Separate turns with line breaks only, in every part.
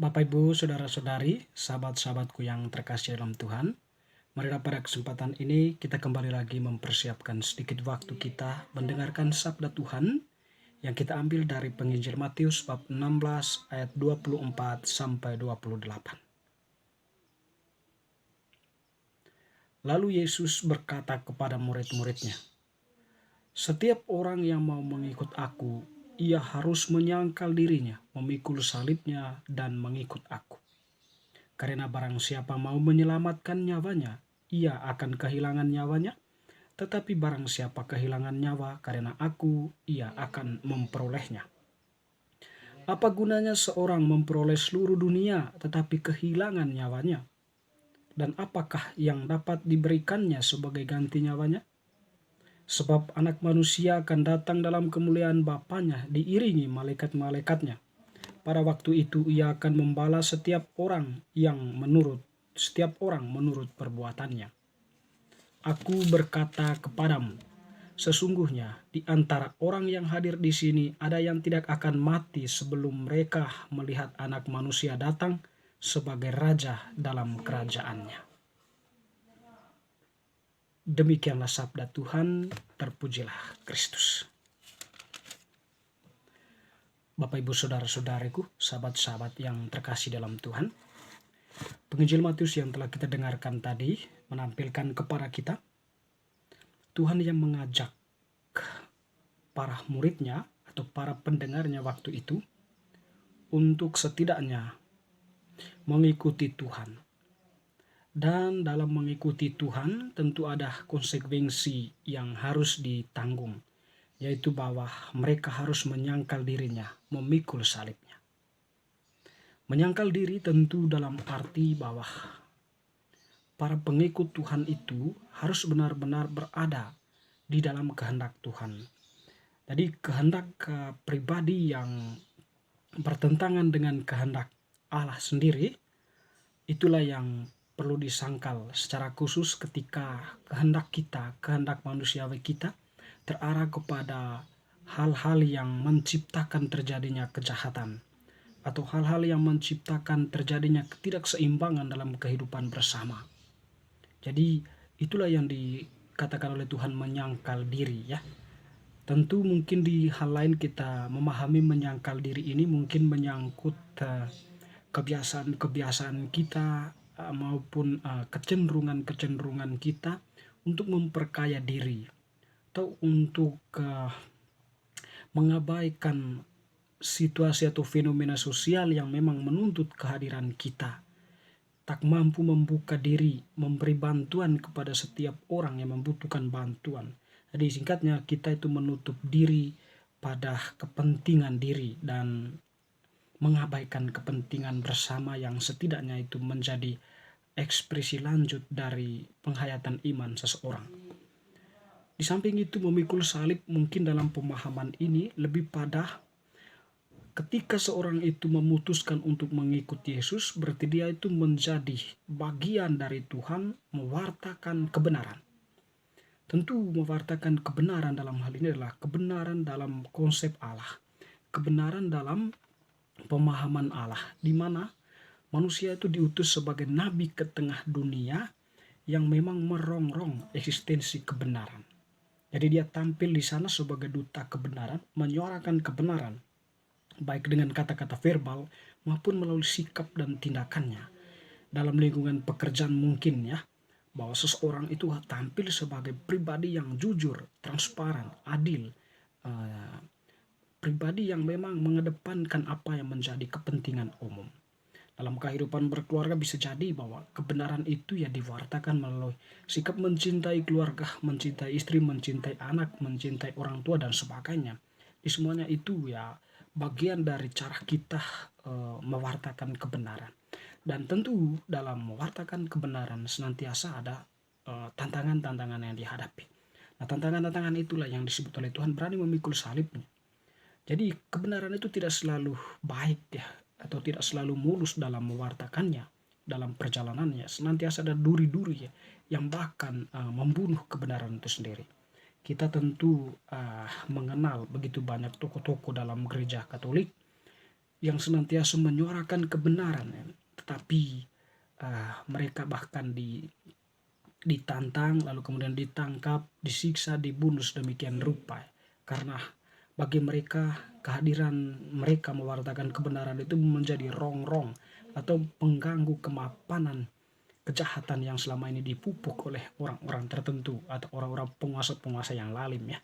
Bapak, Ibu, Saudara-saudari, sahabat-sahabatku yang terkasih dalam Tuhan, marilah pada kesempatan ini kita kembali lagi mempersiapkan sedikit waktu kita mendengarkan sabda Tuhan yang kita ambil dari penginjil Matius bab 16 ayat 24 sampai 28. Lalu Yesus berkata kepada murid-muridnya, "Setiap orang yang mau mengikut aku, ia harus menyangkal dirinya, memikul salibnya, dan mengikut aku. Karena barang siapa mau menyelamatkan nyawanya, ia akan kehilangan nyawanya. Tetapi barang siapa kehilangan nyawa karena aku, ia akan memperolehnya. Apa gunanya seorang memperoleh seluruh dunia tetapi kehilangan nyawanya? Dan apakah yang dapat diberikannya sebagai ganti nyawanya? Sebab anak manusia akan datang dalam kemuliaan Bapanya diiringi malaikat-malaikatnya. Pada waktu itu ia akan membalas setiap orang menurut perbuatannya. Aku berkata kepadamu, sesungguhnya di antara orang yang hadir di sini ada yang tidak akan mati sebelum mereka melihat Anak Manusia datang sebagai Raja dalam kerajaannya." Demikianlah sabda Tuhan, terpujilah Kristus. Bapak, Ibu, Saudara-saudariku, sahabat-sahabat yang terkasih dalam Tuhan, Penginjil Matius yang telah kita dengarkan tadi menampilkan kepada kita Tuhan yang mengajak para muridnya atau para pendengarnya waktu itu untuk setidaknya mengikuti Tuhan. Dan dalam mengikuti Tuhan tentu ada konsekuensi yang harus ditanggung, yaitu bahwa mereka harus menyangkal dirinya, memikul salibnya. Menyangkal diri tentu dalam arti bahwa para pengikut Tuhan itu harus benar-benar berada di dalam kehendak Tuhan. Jadi kehendak pribadi yang bertentangan dengan kehendak Allah sendiri, itulah yang perlu disangkal secara khusus ketika kehendak manusiawi kita terarah kepada hal-hal yang menciptakan terjadinya kejahatan atau hal-hal yang menciptakan terjadinya ketidakseimbangan dalam kehidupan bersama. Jadi itulah yang dikatakan oleh Tuhan menyangkal diri, ya. Tentu mungkin di hal lain kita memahami menyangkal diri ini mungkin menyangkut kebiasaan-kebiasaan kita maupun kecenderungan-kecenderungan kita untuk memperkaya diri atau untuk mengabaikan situasi atau fenomena sosial yang memang menuntut kehadiran kita. Tak mampu membuka diri, memberi bantuan kepada setiap orang yang membutuhkan bantuan. Jadi singkatnya kita itu menutup diri pada kepentingan diri dan mengabaikan kepentingan bersama yang setidaknya itu menjadi ekspresi lanjut dari penghayatan iman seseorang. Di samping itu memikul salib mungkin dalam pemahaman ini lebih pada ketika seorang itu memutuskan untuk mengikuti Yesus, berarti dia itu menjadi bagian dari Tuhan mewartakan kebenaran. Tentu mewartakan kebenaran dalam hal ini adalah kebenaran dalam konsep Allah, kebenaran dalam pemahaman Allah, di mana manusia itu diutus sebagai nabi ke tengah dunia yang memang merongrong eksistensi kebenaran. Jadi dia tampil di sana sebagai duta kebenaran, menyuarakan kebenaran, baik dengan kata-kata verbal maupun melalui sikap dan tindakannya. Dalam lingkungan pekerjaan mungkin, ya, bahwa seseorang itu tampil sebagai pribadi yang jujur, transparan, adil, pribadi yang memang mengedepankan apa yang menjadi kepentingan umum. Dalam kehidupan berkeluarga bisa jadi bahwa kebenaran itu ya diwartakan melalui sikap mencintai keluarga, mencintai istri, mencintai anak, mencintai orang tua dan sebagainya. Di semuanya itu ya bagian dari cara kita mewartakan kebenaran. Dan tentu dalam mewartakan kebenaran senantiasa ada tantangan-tantangan yang dihadapi. Nah, tantangan-tantangan itulah yang disebut oleh Tuhan berani memikul salibnya. Jadi kebenaran itu tidak selalu baik, ya, atau tidak selalu mulus dalam mewartakannya, dalam perjalanannya. Senantiasa ada duri-duri, ya, yang bahkan membunuh kebenaran itu sendiri. Kita tentu mengenal begitu banyak tokoh-tokoh dalam gereja Katolik yang senantiasa menyuarakan kebenaran, ya. Tetapi mereka bahkan ditantang, lalu kemudian ditangkap, disiksa, dibunuh sedemikian rupa. Karena bagi mereka kehadiran mereka mewartakan kebenaran itu menjadi rongrong atau pengganggu kemapanan kejahatan yang selama ini dipupuk oleh orang-orang tertentu atau orang-orang penguasa-penguasa yang lalim, ya.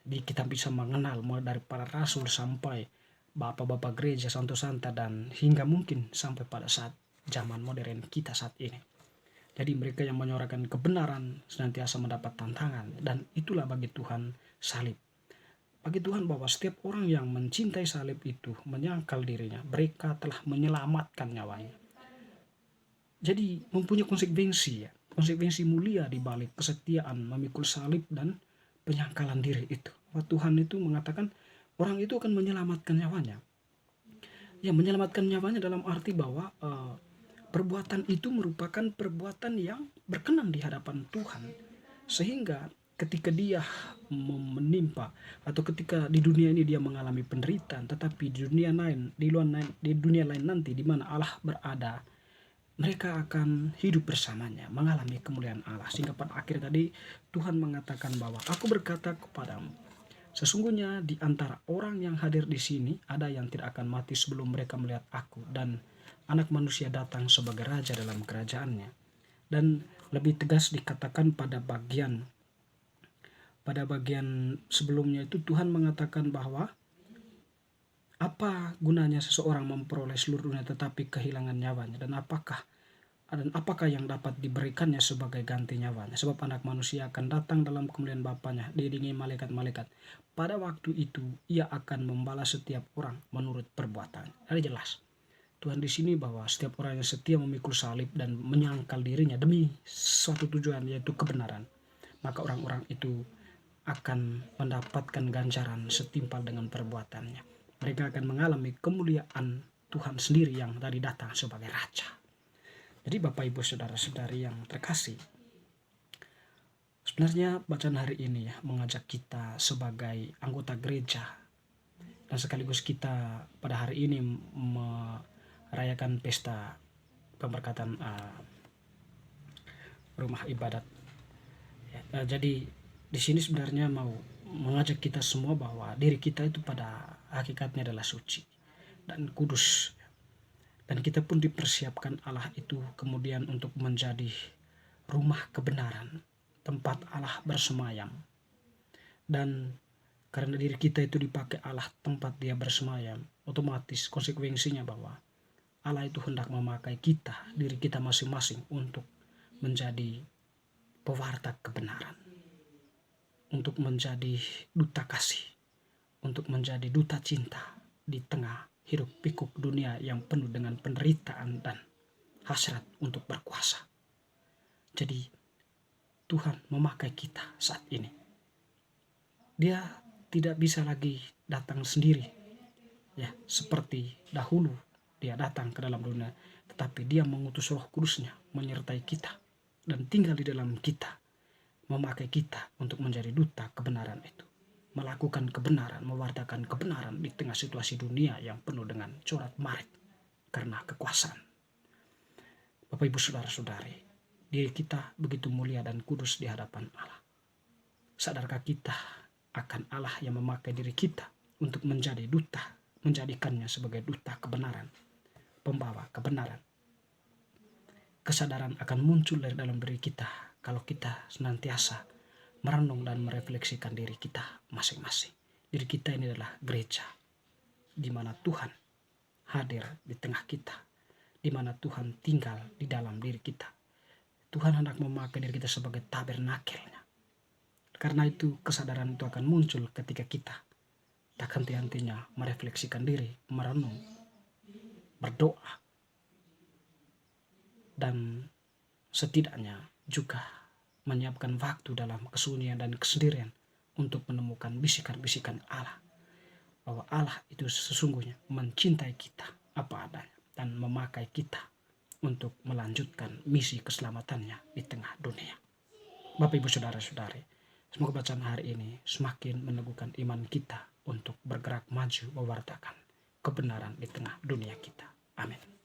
Jadi kita bisa mengenal mulai dari para rasul sampai bapak-bapak gereja, santo santa, dan hingga mungkin sampai pada saat zaman modern kita saat ini. Jadi mereka yang menyuarakan kebenaran senantiasa mendapat tantangan, dan itulah bagi Tuhan salib. Bagi Tuhan bahwa setiap orang yang mencintai salib itu menyangkal dirinya, mereka telah menyelamatkan nyawanya. Jadi mempunyai konsekuensi, ya. Konsekuensi mulia di balik kesetiaan memikul salib dan penyangkalan diri itu. Bahwa Tuhan itu mengatakan orang itu akan menyelamatkan nyawanya. Ya, menyelamatkan nyawanya dalam arti bahwa perbuatan itu merupakan perbuatan yang berkenan di hadapan Tuhan. Sehingga ketika dia menimpa atau ketika di dunia ini dia mengalami penderitaan, tetapi di dunia lain, di dunia lain nanti di mana Allah berada, mereka akan hidup bersamanya, mengalami kemuliaan Allah. Sehingga pada akhir tadi Tuhan mengatakan bahwa aku berkata kepadamu, sesungguhnya di antara orang yang hadir di sini ada yang tidak akan mati sebelum mereka melihat aku dan anak manusia datang sebagai raja dalam kerajaannya. Dan lebih tegas dikatakan pada bagian sebelumnya itu Tuhan mengatakan bahwa apa gunanya seseorang memperoleh seluruh dunia tetapi kehilangan nyawanya, dan apakah yang dapat diberikannya sebagai ganti nyawanya. Sebab anak manusia akan datang dalam kemuliaan Bapanya diiringi malaikat-malaikat. Pada waktu itu ia akan membalas setiap orang menurut perbuatannya. Jadi jelas Tuhan di sini bahwa setiap orang yang setia memikul salib dan menyangkal dirinya demi suatu tujuan, yaitu kebenaran, maka orang-orang itu akan mendapatkan ganjaran setimpal dengan perbuatannya. Mereka akan mengalami kemuliaan Tuhan sendiri yang tadi datang sebagai Raja. Jadi Bapak Ibu Saudara-saudari yang terkasih, sebenarnya bacaan hari ini, ya, mengajak kita sebagai anggota gereja, dan sekaligus kita pada hari ini merayakan pesta pemberkatan rumah ibadat. Jadi di sini sebenarnya mau mengajak kita semua bahwa diri kita itu pada hakikatnya adalah suci dan kudus. Dan kita pun dipersiapkan Allah itu kemudian untuk menjadi rumah kebenaran, tempat Allah bersemayam. Dan karena diri kita itu dipakai Allah tempat dia bersemayam, otomatis konsekuensinya bahwa Allah itu hendak memakai kita, diri kita masing-masing, untuk menjadi pewarta kebenaran, untuk menjadi duta kasih, untuk menjadi duta cinta di tengah hiruk pikuk dunia yang penuh dengan penderitaan dan hasrat untuk berkuasa. Jadi Tuhan memakai kita saat ini. Dia tidak bisa lagi datang sendiri, ya, seperti dahulu dia datang ke dalam dunia, tetapi dia mengutus Roh Kudusnya menyertai kita dan tinggal di dalam kita, memakai kita untuk menjadi duta kebenaran itu, melakukan kebenaran, mewartakan kebenaran di tengah situasi dunia yang penuh dengan corak marit karena kekuasaan. Bapak Ibu Saudara-saudari, diri kita begitu mulia dan kudus di hadapan Allah. Sadarkah kita akan Allah yang memakai diri kita untuk menjadi duta, menjadikannya sebagai duta kebenaran, pembawa kebenaran? Kesadaran akan muncul dari dalam diri kita kalau kita senantiasa merenung dan merefleksikan diri kita masing-masing. Diri kita ini adalah gereja, di mana Tuhan hadir di tengah kita, di mana Tuhan tinggal di dalam diri kita. Tuhan hendak memakai diri kita sebagai tabernakelnya. Karena itu kesadaran itu akan muncul ketika kita tak henti-hentinya merefleksikan diri, merenung, berdoa, dan setidaknya juga menyiapkan waktu dalam kesunyian dan kesendirian untuk menemukan bisikan-bisikan Allah, bahwa Allah itu sesungguhnya mencintai kita apa adanya dan memakai kita untuk melanjutkan misi keselamatannya di tengah dunia. Bapak Ibu Saudara-saudari, semoga bacaan hari ini semakin meneguhkan iman kita untuk bergerak maju mewartakan kebenaran di tengah dunia kita. Amin.